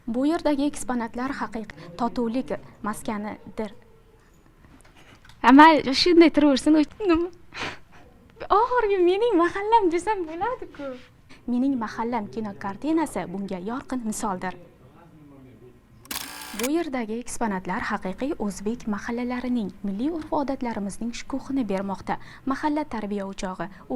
Bu yerdagi eksponatlar haqiqiy totuvlik maskanidir. Ama shunday turaversin, nima? Oxirgi mening mahallam desam bo'ladi-ku. Mening mahallam kinokartinasi bunga yorqin misoldir. Bu yerdagi eksponatlar haqiqiy o'zbek mahallalarining, milliy urf-odatlarimizning shukuhini bermoqda. Mahalla tarbiya o'chog'i, u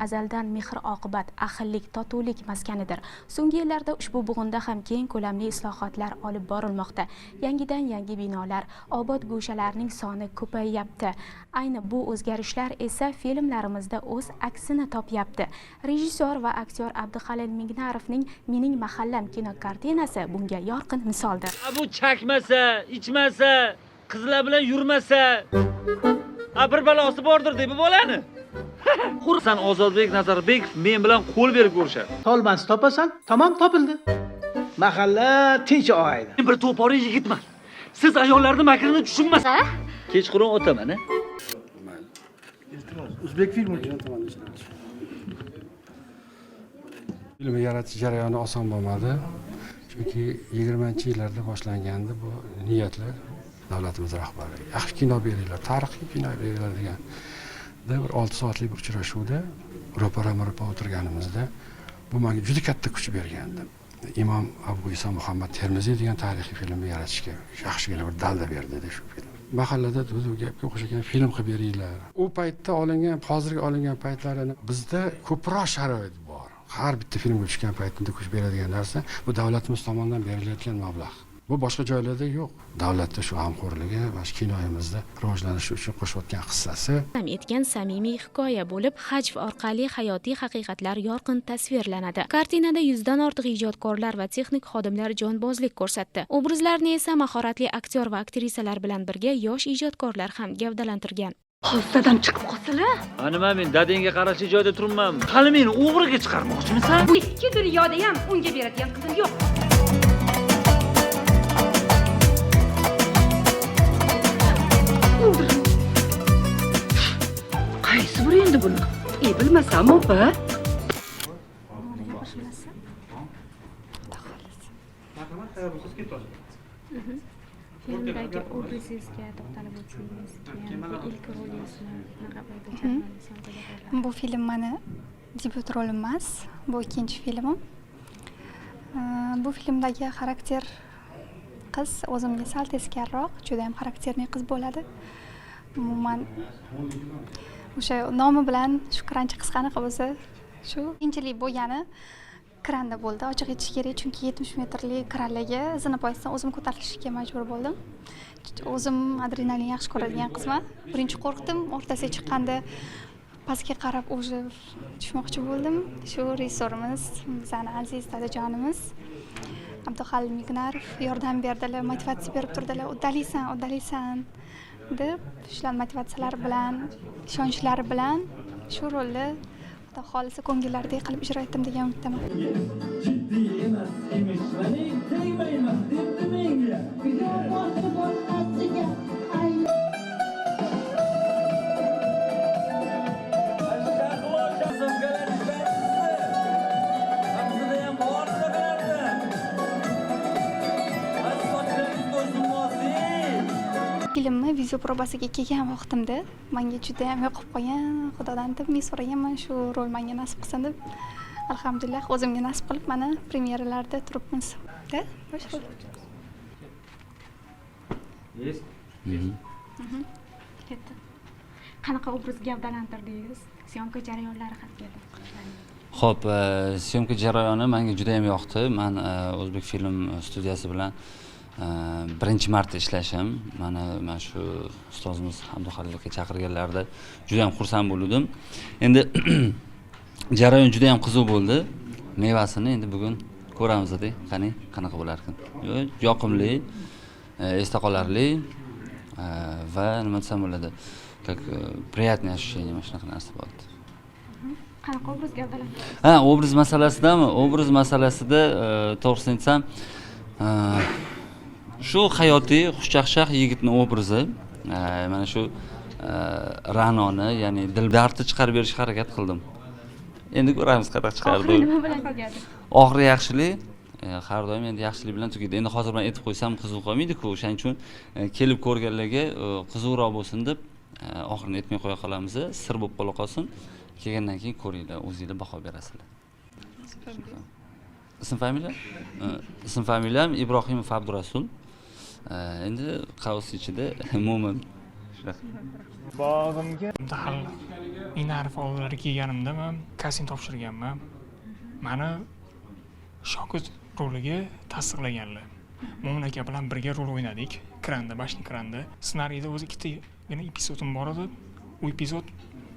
azaldan mehr-oqibat, ahillik, totuvlik maskanidir. So'nggi yillarda ushbu bug'unda ham keng ko'lamli islohotlar olib borilmoqda. Yangidan yangi binolar, obod go'shalarning soni ko'payyapti. Ayni bu o'zgarishlar esa filmlarimizda o'z aksini topyapti. Rejissyor va aktyor Abduhalil Mignarovning Mening mahallam kinokartinasi bunga yorqin misoldir. Chakmasa, ichmasa, qizlar bilan yurmasa, bir balosi bordir deb bu bolani. Xursan Ozodbek Nazarbekov men bilan qo'l berib ko'rishadi. Tolbansi topasan, tamom topildi. Mahalla tinch oydi. Men bir to'pori yigitman. Siz ayollarning makrini tushunmasiz. Kechqurun o'taman, a? O'zbek filmi filmi yaratish jarayoni oson bo'lmadi. Chunki 20-yillarda boshlangandi bu niyatlar. Davlatimiz rahbari yaxshi kino beringlar, tarixiy kino beringlar degan. Bir 6 soatlik bir uchrashuvda ro'para o'tirganimizda bu menga juda katta kuch bergandi. Imom Abu Iso Muhammad Termiziy degan tarixiy filmni yaratishga yaxshigina bir dalda berdi dedi shu film. Mahallada bu gapga o'xshagan film qilib beringlar. U paytda olingan, hozirgi olingan paytlarini bizda ko'proq sharoit bor. Har bitta filmga tushgan paytida kuch beradigan narsa bu davlatimiz tomonidan berilayotgan mablag'. Bu boshqa joylarda yo'q. Davlatda shu g'amxo'rligi va kinoyimizda rivojlanishi uchun qo'shayotgan hissasi etgan samimiy hikoya bo'lib, hajv orqali hayotiy haqiqatlar yorqin tasvirlanadi. Kartinada 100 dan ortiq ijodkorlar va texnik xodimlar jonbozlik ko'rsatdi. Obrazlarni esa mahoratli aktyor va aktrisalar bilan birga yosh ijodkorlar ham gavdalantirgan. Hozirdan chiqib qolsalar. Nima men dadangga qarashli joyda turibman. Hali meni o'g'riga chiqarmoqchimisan? Bu ikki dunyoda ham unga beradigan qizim yo'q. Qaysi bir endi buni? Bilmasam opa. Filmdagi obrazingizga to'xtalib o'tsangiz, ilk rolingizni qanaqa bo'ldi? Bu film meni debyut rolim emas, bu ikkinchi filmim. Bu filmdagi xarakter qiz o'zimga sal teskariroq, juda ham xarakterli qiz bo'ladi. Umuman o'sha nomi bilan Shukranchi qiz qanaqa bo'lsa, shu qiyinchilik bo'lgani kranda bo'ldi. Ochiq aytish kerak, chunki 70 metrli kranlarga zinapoyasidan o'zim ko'tarilishga majbur bo'ldim. O'zim adrenalin yaxshi ko'radigan qizman. Birinchi qo'rqdim, o'rtasiga chiqqanda pastga qarab o'sha tushmoqchi bo'ldim. Shu rejissorimiz, bizning aziz dadajonimiz Abduhalil Mignarov yordam berdilar, motivatsiya berib turdilar. Uddalaysan deb shular motivatsiyalari bilan, ishonchlari bilan shu rolni Xudo xolisa ko'ngillardek qilib ijro etdim degan umiddaman. Jiddiy emas emishmaning tegmayman debdi menga. Gidor boshqa boshqasiga Filmni video probasiga kelgan vaqtimda menga juda ham yoqib qolgan. Xudodan deb men so'raganman shu rol menga nasib qilsin deb. Alhamdulillah o'zimga nasib qilib mana premyeralarda turibmiz. Bosh rol. Qanaqa obraz gavdalantirdingiz? Syomka jarayonlari qanday edi? Xo'p, syomka jarayoni menga juda ham yoqdi. Men O'zbek film studiyasi bilan birinchi marta ishlashim. Mana shu ustozimiz Abduhalil aka chaqirganlarida juda ham xursand bo'ldim. Endi jarayon juda ham qiziq bo'ldi. Mevasini endi bugun ko'ramiz-da. Qani, qanaqa bo'lar ekan? Yoqimli, esda qolarli va nima desam bo'ladi? Как приятное ощущение mana shunaqa narsa bo'ldi. Qanaqa obraz gavdalantirdi? Obraz masalasidami? Obraz masalasida to'g'risini aytsam, shu hayotiy xushchaqchaq yigitning obrazi, mana shu Ra'noni, ya'ni dardni chiqarib berishga harakat qildim. Endi ko'ramiz qanaqa chiqardi. Nima bilan tegadi? oxiri yaxshilik har doim endi yaxshilik bilan tugaydi. Endi hozir men aytib qo'ysam qiziq qolmaydi-ku. O'shaning uchun kelib ko'rganlarga qiziqroq bo'lsin deb oxirini aytmay qo'ya qolamiz. Sir bo'lib qola qolsin. Kelgandan keyin ko'ringlar, o'zingizlar baho berasizlar. Ism familiya? Ism familiyam Ibrohimov Abdurasul. Endi qavs ichida Mo'min. Bog'imga mahal inarif oldilari kelganimda men kasting topshirganman. Mani Shokit roliga tasdiqlaganlar. Mo'min aka bilan birga rol o'ynadik. Kranda, boshni kranda. Ssenariyda o'zi ikkitagina epizodim bor edi. U epizod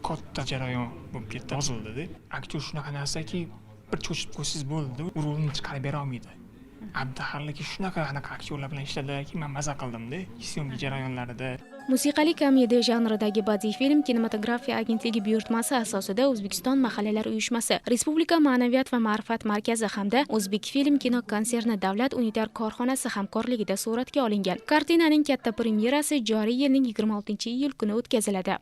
katta jarayon bo'lib ketdi, yozildi. Aktyor shunaqa narsaki, bir cho'chib qo'ysiz bo'ldi, u rolni chiqarib bera olmaydi. Abduhallik shunaqa aktyorlar bilan ishladiki, men maza qildim-da, syomka jarayonlarida. Musiqali komediya janridagi badiiy film Kinematografiya agentligi buyurtmasi asosida O'zbekiston mahallalar uyushmasi, Respublika ma'naviyat va ma'rifat markazi hamda O'zbek film kino konserni davlat unitar korxonasi hamkorligida suratga olingan. Kartinaning katta premyerasi joriy yilning 26-iyul kuni o'tkaziladi.